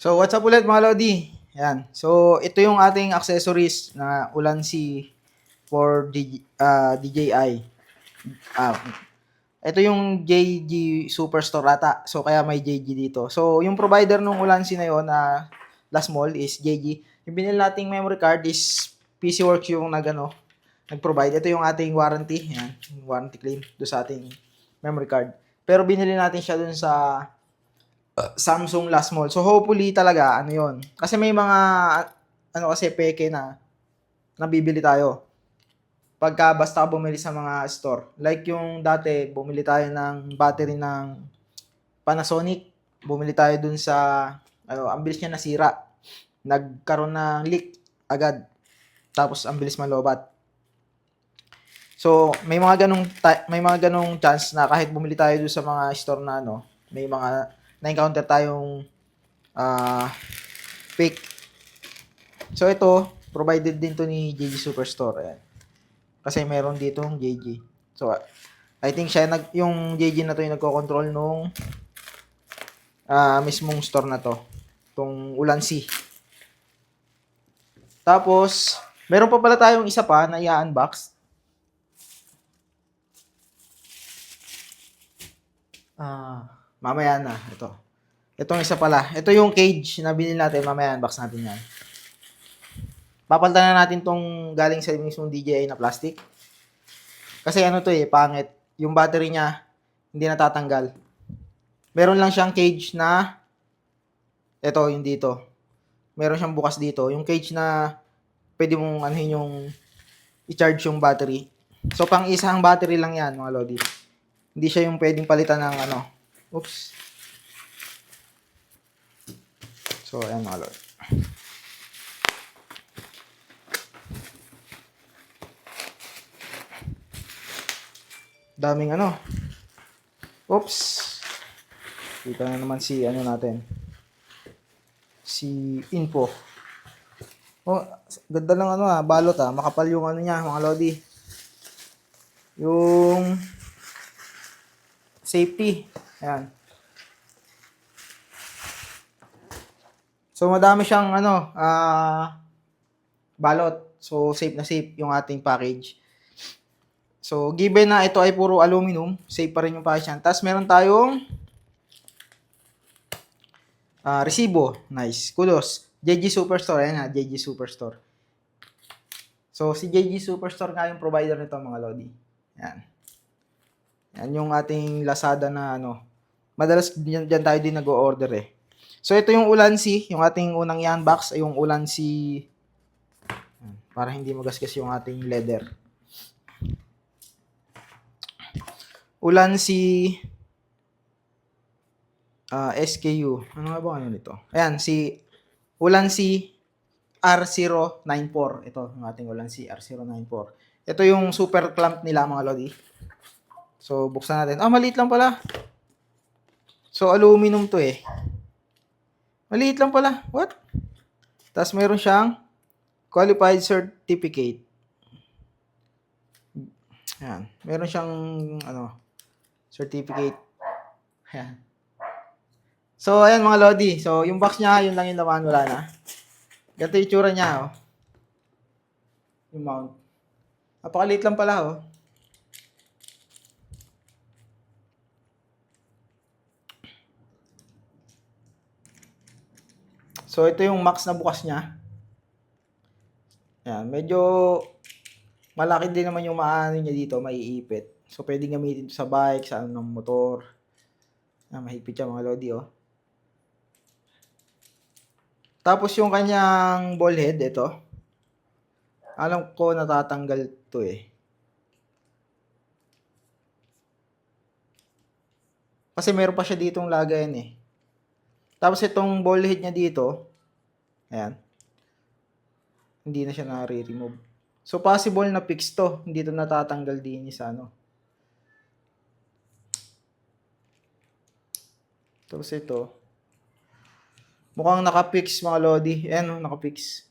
So, what's up ulit mga Lodi? Yan. So, ito yung ating accessories na Ulanzi for DJI. Ah, ito yung JG Superstore ata. So, kaya may JG dito. So, yung provider ng Ulanzi na yon na last mall is JG. Yung binili nating memory card is PC Works yung nag-provide. Ito yung ating warranty. Yan. Warranty claim do sa ating memory card. Pero binili natin siya dun sa Samsung last mall. So hopefully talaga ano 'yon. Kasi may mga kasi peke na nabibili tayo. Pagka basta bumili sa mga store. Like yung dati bumili tayo ng battery ng Panasonic. Bumili tayo dun sa ang bilis niya nasira. Nagkaroon ng leak agad. Tapos ang bilis malobat. So, may mga ganong chance na kahit bumili tayo doon sa mga store na may mga na-encounter tayong fake. So, ito, provided din to ni JG Superstore. Ayan. Kasi meron ditong JG. So, I think yung JG na to yung nagko-control nung mismong store na to. Itong Ulanzi. Tapos, meron pa pala tayong isa pa na i-unbox. Mamaya na. Itong isa pala. Ito yung cage na binili natin. Mamaya unbox natin yan. Papalitan na natin tong galing sa mismong DJI na plastic. Kasi pangit. Yung battery niya, hindi natatanggal. Meron lang siyang cage na, yung dito. Meron siyang bukas dito. Yung cage na, pwede mong yung i-charge yung battery. So, pang isang battery lang yan, mga Lodi. Hindi siya yung pwedeng palitan ng Oops. So, ayan mga Lodi. Daming Oops. Kita na naman si natin. Si info. Oh, ganda ng balot makapal yung niya, mga Lodi. Yung safety. Ayan. So madami siyang balot. So safe na safe yung ating package. So given na ito ay puro aluminum, safe pa rin yung package niyan. Tapos meron tayong resibo. Nice. Kudos. JG Superstore. Ayan JG Superstore. So, si JG Superstore nga yung provider nito, mga Lodi. Yan. Yan yung ating Lazada na madalas dyan tayo din nag-o-order eh. So, ito yung Ulanzi. Yung ating unang i-unbox ay yung Ulanzi. Para hindi magasgas yung ating leather. Ulanzi SKU. Ano nga ba nito? Ayan, si Ulanzi R094. Ito, yung ating Ulanzi R094. Ito yung super clamp nila, mga Lodi. So, buksan natin. Maliit lang pala. So, aluminum to eh. Maliit lang pala. What? Tapos, mayroon siyang qualified certificate. Ayan. Meron siyang, certificate. Ayan. So, ayan mga Lodi. So, yung box niya, yun lang yung laman. Wala na. Ganito yung itsura niya, Yung mount. Napakaliit lang pala, So, ito yung max na bukas niya. Ayan. Medyo malaki din naman yung maano niya dito. Maiipit. So, pwedeng gamitin sa bike, sa ng motor. Mahigpit siya, mga Lodi, Tapos, yung kanyang ball head, ito. Alam ko natatanggal to eh. Kasi meron pa siya ditong lagayan eh. Tapos itong ball head niya dito, ayan. Hindi na siya na-remove. So possible na fix to. Hindi to natatanggal din sa Tapos ito. Mukhang naka-fix, mga Lodi. Ayan, naka-fix.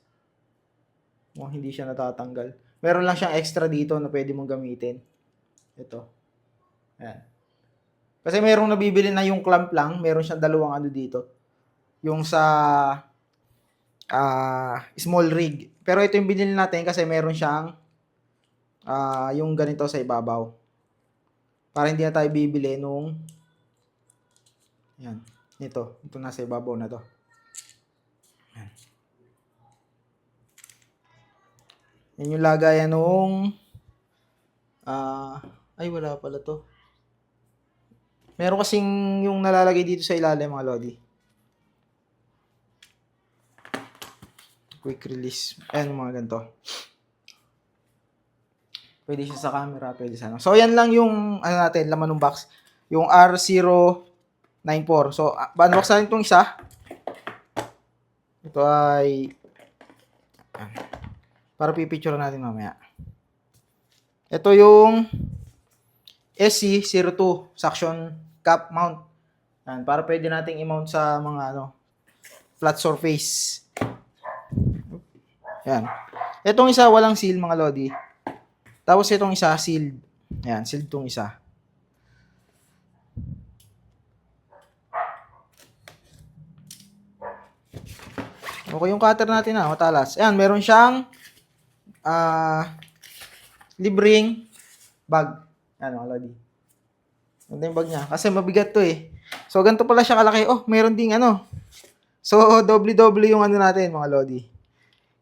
Mukhang hindi siya natatanggal. Meron lang siyang extra dito na pwede mong gamitin. Ito. Ayan. Kasi merong nabibili na yung clamp lang. Meron siyang dalawang dito. yung sa small rig. Pero ito yung binili natin kasi meron siyang yung ganito sa ibabaw. Para hindi na tayo bibili nung yan, ito nasa ibabaw na to. Yan. Yan yung lagayan nung ay wala pala to. Meron kasing yung nalalagay dito sa ilalim mga lodi. Quick release. Ayan mga ganito. Pwede siya sa camera, pwede sa ano. So, yan lang yung ano natin, laman ng box. Yung R094. So, unbox natin itong isa. Ito ay para pipicture natin mamaya. Ito yung SC02 suction cap mount. Yan, para pwede nating i-mount sa mga flat surface. Yan. Itong isa walang seal mga lodi. Tapos itong isa sealed. Yan, sealed tong isa. Okay yung cutter natin matalas. Ayan, meron siyang libreng bag. Yan mga lodi. Ito yung bag niya. Kasi mabigat to eh. So, ganito pala siya kalaki. Oh, meron ding So, doble-doble yung natin mga lodi.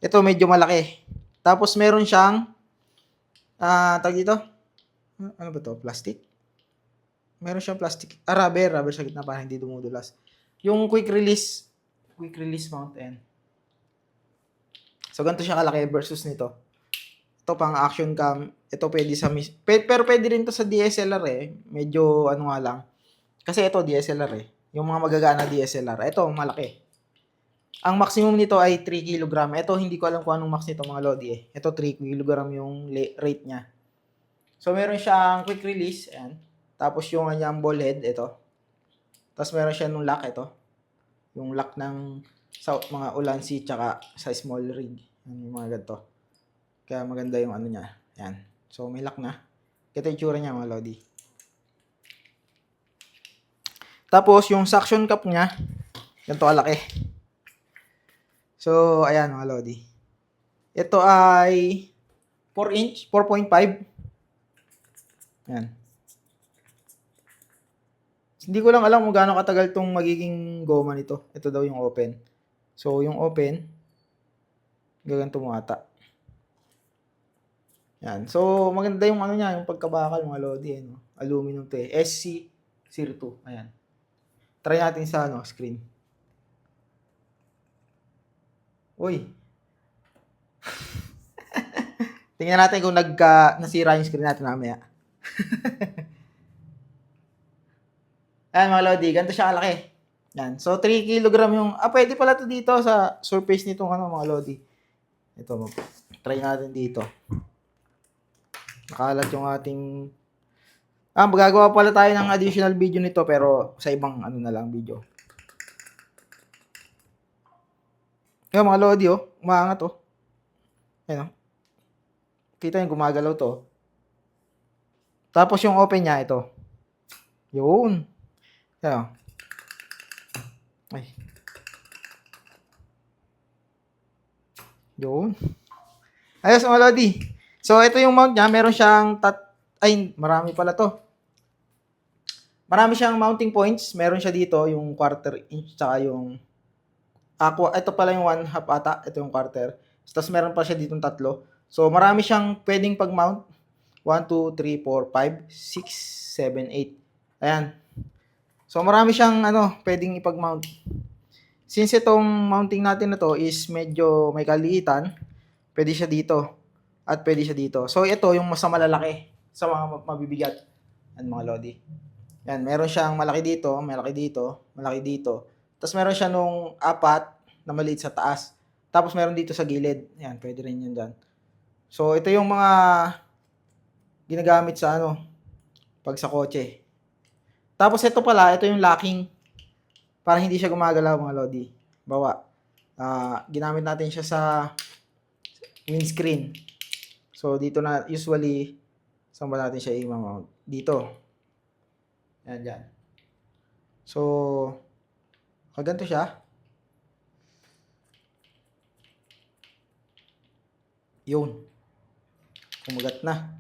Ito medyo malaki. Tapos meron siyang tag dito. Ano ba to? Plastic? Meron siyang plastic. Rubber sa gitna para hindi dumudulas. Yung quick release mount and so ganito siya kalaki versus nito. Ito pang action cam. Ito pwede sa pero pwede rin to sa DSLR eh. Medyo nga lang. Kasi ito DSLR eh. Yung mga magagana DSLR. Ito malaki. Ang maximum nito ay 3 kg. Ito, hindi ko alam kung anong max nito mga lodi eh. Ito, 3 kg yung rate niya. So, meron siyang quick release. Ayan. Tapos yung kanyang ball head, ito. Tapos meron siya nung lock, ito. Yung lock ng sa mga ulansi tsaka sa small rig. Yung mga ganito. Kaya maganda yung niya. Ayan. So, may lock na. Ito yung tsura niya mga lodi. Tapos, yung suction cup niya, ganito kalaki. So, ayan mga lodi. Ito ay 4 inch, 4.5. Ayan. Hindi ko lang alam kung gaano katagal tong magiging goma nito. Ito daw yung open. So, yung open, gaganto mo ata. Ayan. So, maganda yung niya, yung pagkabakal mga lodi. Aluminum to eh. SC02. Ayan. Try natin sa screen. Uy. Tingnan natin kung nasira yung screen natin mamaya. Ayan mga lodi, ganito siya kalaki. Yan. So 3 kg yung pwede pala to dito sa surface nitong mga lodi. Ito try natin dito. Nakalat yung ating magagawa pala tayo ng additional video nito pero sa ibang na lang video. Yung mga lodi umaangat Ayan Kita yung gumagalaw to. Tapos yung open niya ito. Yun. Ayan Ay. Yun. Ayos mga lodi. So ito yung mount niya. Meron siyang marami pala to. Marami siyang mounting points. Meron siya dito yung 1/4 inch tsaka yung ito pala yung 1/2 ata. Ito yung 1/4. Tapos meron pa siya dito 3. So marami siyang pwedeng pag-mount. 1, 2, 3, 4, 5, 6, 7, 8. Ayan. So marami siyang pwedeng ipag-mount. Since itong mounting natin na to is medyo may kaliitan, pwede siya dito at pwede siya dito. So ito yung mas malalaki sa mga mabibigat. Yan mga lodi. Yan, meron siyang malaki dito, malaki dito, malaki dito. Tapos meron siya nung 4 na maliit sa taas. Tapos meron dito sa gilid. Yan, pwede rin yun dyan. So ito yung mga ginagamit sa pag sa kotse. Tapos ito pala, ito yung locking para hindi siya gumagalaw mga lodi. Bawa, ginamit natin siya sa windscreen. So dito na usually saan ba natin siya i-mount? Dito. Yan dyan. So ganito siya. Yun. Kumagat na.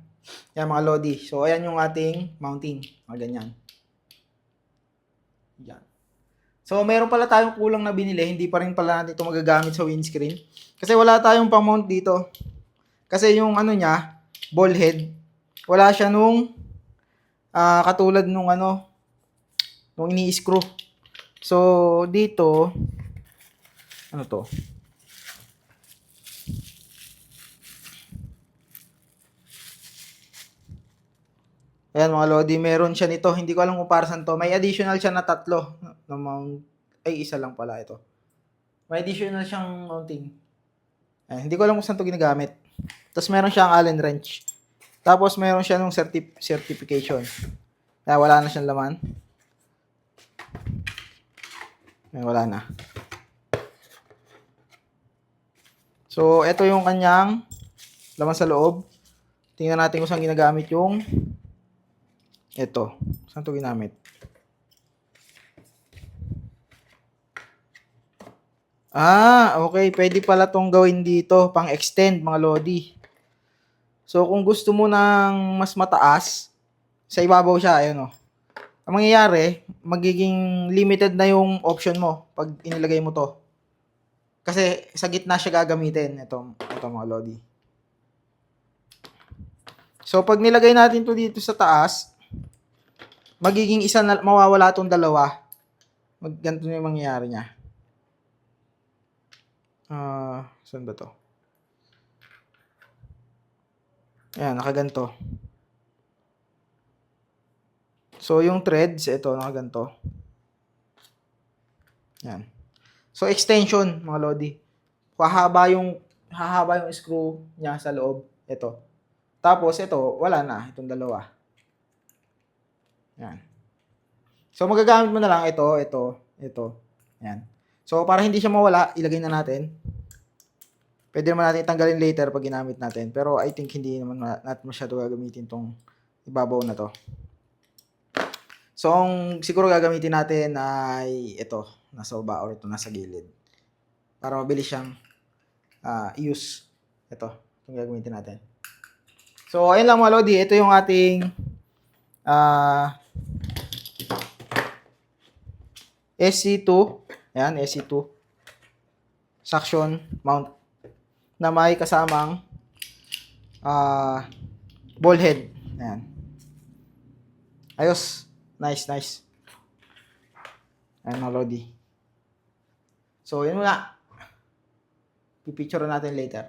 Yan mga Lodi. So, ayan yung ating mounting. Mga ganyan. Yan. So, meron pala tayong kulang na binili. Hindi pa rin pala natin ito magagamit sa windscreen. Kasi wala tayong pang-mount dito. Kasi yung ano niya, ball head, wala siya nung katulad nung nung ini-screw. So, dito, ano to? Ayan mga Lodi, meron siya nito. Hindi ko alam kung para saan to. May additional siya na tatlo. Na mount, ay, isa lang pala ito. May additional siyang mounting. Ayan, hindi ko alam kung saan to ginagamit. Tapos meron siyang Allen wrench. Tapos meron siya nung certification. Kaya wala na siyang laman. Ayan, wala na. So, ito yung kanyang laman sa loob. Tingnan natin kung saan ginagamit yung ito. Saan to ginamit? Okay. Pwede pala tong gawin dito. Pang-extend, mga Lodi. So, kung gusto mo ng mas mataas, sa ibabaw siya, ayun o. Ang mangyayari, magiging limited na yung option mo pag inilagay mo to. Kasi sa gitna siya gagamitin. Ito mga Lodi. So, pag nilagay natin to dito sa taas, magiging isa na, mawawala tong dalawa. Ganito na yung mangyayari niya. Saan ba to? Ayan, nakaganto. So, yung threads, ito, nakaganto. Ayan. So, extension, mga Lodi. Hahaba yung screw niya sa loob. Ito. Tapos, ito, wala na. Itong dalawa. Ayan. So, magagamit mo na lang ito. Ayan. So, para hindi siya mawala, ilagay na natin. Pwede naman natin tanggalin later pag ginamit natin. Pero I think hindi naman natin masyado gagamitin tong ibabaw na to. So, ang siguro gagamitin natin ay ito. Nasa baba or ito nasa gilid. Para mabilis siyang use. Ito. Itong gagamitin natin. So, ayun lang mga Lodi. Ito yung ating SC2. Ayan, SC2. Suction mount na may kasamang ball head. Ayan. Ayos. Nice. Ayan mga Lodi. So, yun muna. Pipicture natin later.